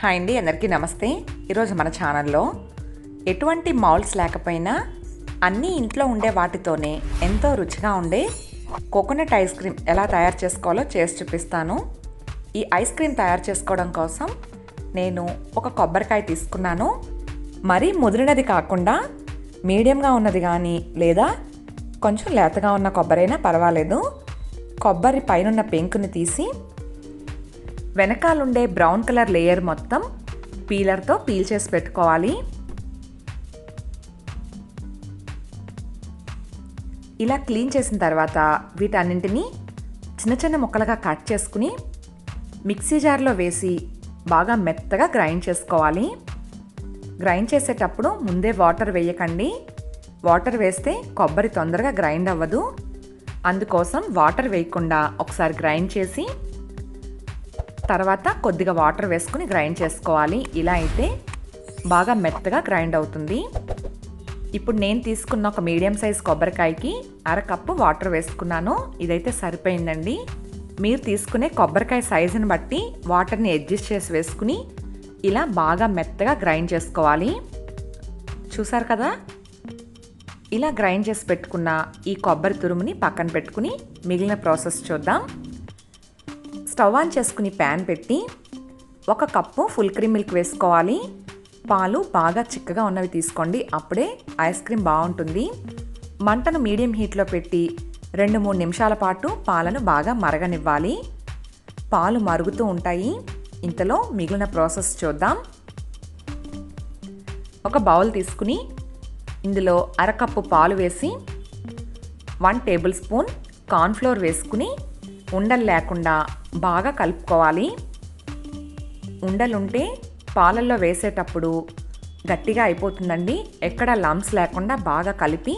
Hi అండి, అందరికీ నమస్తే. ఈరోజు మన ఛానల్లో ఎటువంటి మౌల్డ్స్ లేకపోయినా అన్నీ ఇంట్లో ఉండే వాటితోనే ఎంతో రుచిగా ఉండే కోకోనట్ ఐస్ క్రీమ్ ఎలా తయారు చేసుకోవాలో చేసి చూపిస్తాను. ఈ ఐస్ క్రీమ్ తయారు చేసుకోవడం కోసం నేను ఒక కొబ్బరికాయ తీసుకున్నాను. మరీ ముదిరినది కాకుండా మీడియంగా ఉన్నది కానీ లేదా కొంచెం లేతగా ఉన్న కొబ్బరైనా పర్వాలేదు. కొబ్బరి పైనున్న పెంకుని తీసి వెనకాలుండే బ్రౌన్ కలర్ లేయర్ మొత్తం పీలర్తో పీల్ చేసి పెట్టుకోవాలి. ఇలా క్లీన్ చేసిన తర్వాత వీటన్నింటినీ చిన్న చిన్న ముక్కలుగా కట్ చేసుకుని మిక్సీ జార్లో వేసి బాగా మెత్తగా గ్రైండ్ చేసుకోవాలి. గ్రైండ్ చేసేటప్పుడు ముందే వాటర్ వేయకండి. వాటర్ వేస్తే కొబ్బరి తొందరగా గ్రైండ్ అవ్వదు. అందుకోసం వాటర్ వేయకుండా ఒకసారి గ్రైండ్ చేసి తర్వాత కొద్దిగా వాటర్ వేసుకుని గ్రైండ్ చేసుకోవాలి. ఇలా అయితే బాగా మెత్తగా గ్రైండ్ అవుతుంది. ఇప్పుడు నేను తీసుకున్న ఒక మీడియం సైజ్ కొబ్బరికాయకి అరకప్పు వాటర్ వేసుకున్నాను. ఇదైతే సరిపోయిందండి. మీరు తీసుకునే కొబ్బరికాయ సైజుని బట్టి వాటర్ని అడ్జస్ట్ చేసి వేసుకుని ఇలా బాగా మెత్తగా గ్రైండ్ చేసుకోవాలి. చూసారు కదా, ఇలా గ్రైండ్ చేసి పెట్టుకున్న ఈ కొబ్బరి తురుముని పక్కన పెట్టుకుని మిగిలిన ప్రాసెస్ చూద్దాం. స్టవ్ ఆన్ చేసుకుని ప్యాన్ పెట్టి 1 కప్పు ఫుల్ క్రీమ్ మిల్క్ వేసుకోవాలి. పాలు బాగా చిక్కగా ఉన్నవి తీసుకోండి, అప్పుడే ఐస్ క్రీమ్ బాగుంటుంది. మంటను మీడియం హీట్లో పెట్టి 2-3 నిమిషాల పాటు పాలను బాగా మరగనివ్వాలి. పాలు మరుగుతూ ఉంటాయి. ఇంతలో మిగిలిన ప్రాసెస్ చూద్దాం. ఒక బౌల్ తీసుకుని ఇందులో అరకప్పు పాలు వేసి 1 టేబుల్ స్పూన్ కార్న్ఫ్లోర్ వేసుకుని ఉండలు లేకుండా బాగా కలుపుకోవాలి. ఉండలుంటే పాలల్లో వేసేటప్పుడు గట్టిగా అయిపోతుందండి. ఎక్కడ లంప్స్ లేకుండా బాగా కలిపి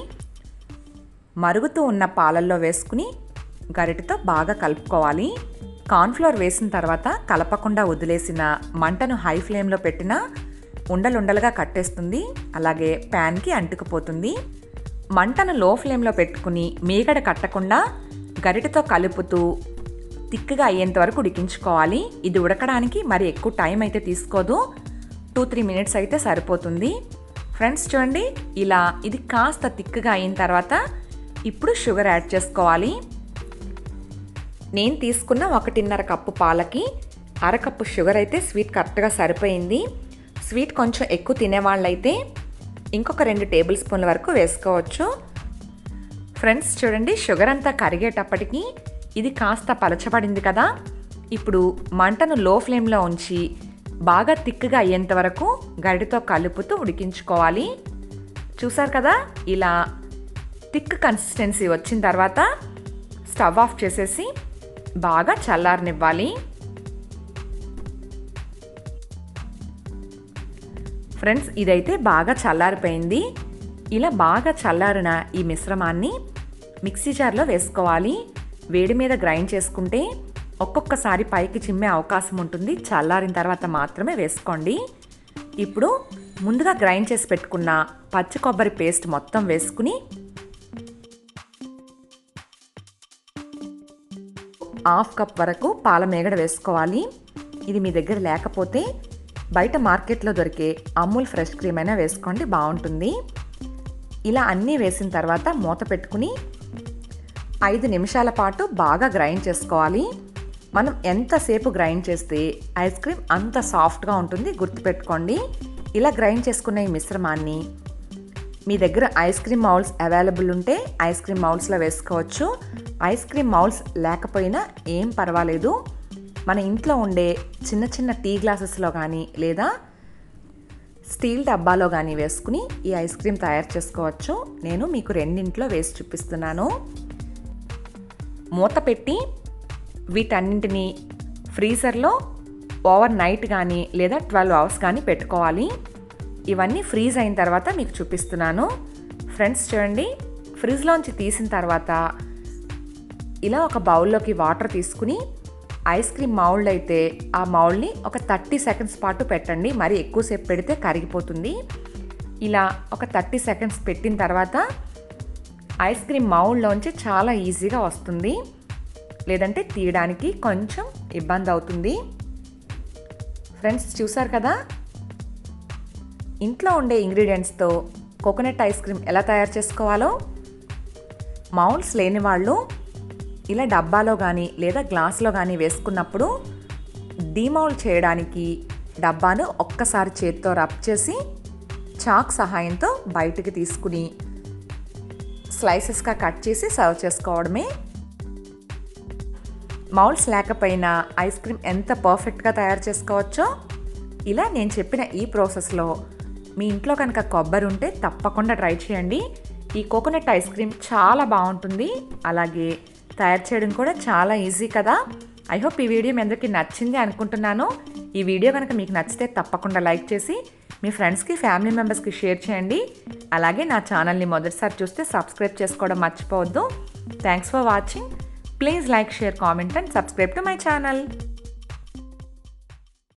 మరుగుతూ ఉన్న పాలల్లో వేసుకుని గరిటెతో బాగా కలుపుకోవాలి. కార్న్ఫ్లోర్ వేసిన తర్వాత కలపకుండా వదిలేసిన మంటను హై ఫ్లేమ్లో పెట్టినా ఉండలుండలుగా కట్టేస్తుంది, అలాగే ప్యాన్కి అంటుకుపోతుంది. మంటను లో ఫ్లేమ్లో పెట్టుకుని మీగడ కట్టకుండా గరిటెతో కలుపుతూ తిక్కుగా అయ్యేంత వరకు ఉడికించుకోవాలి. ఇది ఉడకడానికి మరి ఎక్కువ టైం అయితే తీసుకోదు, 2-3 మినిట్స్ అయితే సరిపోతుంది. ఫ్రెండ్స్ చూడండి, ఇలా ఇది కాస్త తిక్కుగా అయిన తర్వాత ఇప్పుడు షుగర్ యాడ్ చేసుకోవాలి. నేను తీసుకున్న 1.5 కప్పు పాలకి అరకప్పు షుగర్ అయితే స్వీట్ కరెక్ట్గా సరిపోయింది. స్వీట్ కొంచెం ఎక్కువ తినేవాళ్ళైతే ఇంకొక 2 టేబుల్ స్పూన్ల వరకు వేసుకోవచ్చు. ఫ్రెండ్స్ చూడండి, షుగర్ అంతా కరిగేటప్పటికి ఇది కాస్త పలచబడింది కదా. ఇప్పుడు మంటను లో ఫ్లేమ్లో ఉంచి బాగా తిక్కుగా అయ్యేంత వరకు గరిటెతో కలుపుతూ ఉడికించుకోవాలి. చూసారు కదా, ఇలా థిక్ కన్సిస్టెన్సీ వచ్చిన తర్వాత స్టవ్ ఆఫ్ చేసేసి బాగా చల్లారనివ్వాలి. ఫ్రెండ్స్ ఇదైతే బాగా చల్లారిపోయింది. ఇలా బాగా చల్లారిన ఈ మిశ్రమాన్ని మిక్సీ జార్లో వేసుకోవాలి. వేడి మీద గ్రైండ్ చేసుకుంటే ఒక్కొక్కసారి పైకి చిమ్మే అవకాశం ఉంటుంది. చల్లారిన తర్వాత మాత్రమే వేసుకోండి. ఇప్పుడు ముందుగా గ్రైండ్ చేసి పెట్టుకున్న పచ్చి కొబ్బరి పేస్ట్ మొత్తం వేసుకుని 1/2 కప్ వరకు పాల మేగడ వేసుకోవాలి. ఇది మీ దగ్గర లేకపోతే బయట మార్కెట్లో దొరికే అమూల్ ఫ్రెష్ క్రీమ్ అయినా వేసుకోండి, బాగుంటుంది. ఇలా అన్నీ వేసిన తర్వాత మూత పెట్టుకుని 5 నిమిషాల పాటు బాగా గ్రైండ్ చేసుకోవాలి. మనం ఎంతసేపు గ్రైండ్ చేస్తే ఐస్ క్రీమ్ అంత సాఫ్ట్గా ఉంటుంది, గుర్తుపెట్టుకోండి. ఇలా గ్రైండ్ చేసుకున్న ఈ మిశ్రమాన్ని మీ దగ్గర ఐస్ క్రీమ్ మౌల్డ్స్ అవైలబుల్ ఉంటే ఐస్ క్రీమ్ మౌల్డ్స్లో వేసుకోవచ్చు. ఐస్ క్రీమ్ మౌల్డ్స్ లేకపోయినా ఏం పర్వాలేదు. మన ఇంట్లో ఉండే చిన్న చిన్న టీ గ్లాసెస్లో కానీ లేదా స్టీల్ డబ్బాలో కానీ వేసుకుని ఈ ఐస్ క్రీమ్ తయారు చేసుకోవచ్చు. నేను మీకు రెండింట్లో వేసి చూపిస్తున్నాను. మూత పెట్టి వీటన్నింటినీ ఫ్రీజర్లో ఓవర్ నైట్ కానీ లేదా 12 అవర్స్ కానీ పెట్టుకోవాలి. ఇవన్నీ ఫ్రీజ్ అయిన తర్వాత మీకు చూపిస్తున్నాను. ఫ్రెండ్స్ చూడండి, ఫ్రిడ్జ్లోంచి తీసిన తర్వాత ఇలా ఒక బౌల్లోకి వాటర్ తీసుకుని ఐస్ క్రీమ్ మౌల్డ్ అయితే ఆ మౌల్డ్ని ఒక 30 సెకండ్స్ పాటు పెట్టండి. మరి ఎక్కువసేపు పెడితే కరిగిపోతుంది. ఇలా ఒక 30 సెకండ్స్ పెట్టిన తర్వాత ఐస్ క్రీమ్ మౌల్డ్లోంచి చాలా ఈజీగా వస్తుంది. లేదంటే తీయడానికి కొంచెం ఇబ్బంది అవుతుంది. ఫ్రెండ్స్ చూసారు కదా, ఇంట్లో ఉండే ఇంగ్రీడియంట్స్తో కోకోనట్ ఐస్ క్రీమ్ ఎలా తయారు చేసుకోవాలో. మౌల్డ్స్ లేని వాళ్ళు ఇలా డబ్బాలో కానీ లేదా గ్లాస్లో కానీ వేసుకున్నప్పుడు డీమౌల్డ్ చేయడానికి డబ్బాను ఒక్కసారి చేత్తో రబ్ చేసి చాక్ సహాయంతో బయటికి తీసుకుని స్లైసెస్గా కట్ చేసి సర్వ్ చేసుకోవడమే. మౌల్డ్స్ లేకపోయినా ఐస్ క్రీమ్ ఎంత పర్ఫెక్ట్గా తయారు చేసుకోవచ్చో ఇలా నేను చెప్పిన ఈ ప్రాసెస్లో మీ ఇంట్లో కనుక కొబ్బరి ఉంటే తప్పకుండా ట్రై చేయండి. ఈ కోకోనట్ ఐస్ క్రీమ్ చాలా బాగుంటుంది, అలాగే తయారు చేయడం కూడా చాలా ఈజీ కదా. ఐ హోప్ ఈ వీడియో మీ అందరికీ నచ్చింది అనుకుంటున్నాను. ఈ వీడియో కనుక మీకు నచ్చితే తప్పకుండా లైక్ చేసి మీ ఫ్రెండ్స్కి, ఫ్యామిలీ మెంబర్స్కి షేర్ చేయండి. అలాగే నా ఛానల్ని మొదటిసారి చూస్తే సబ్స్క్రైబ్ చేసుకోవడం మర్చిపోవద్దు. Thanks for watching. Please like, share, comment and subscribe to my channel.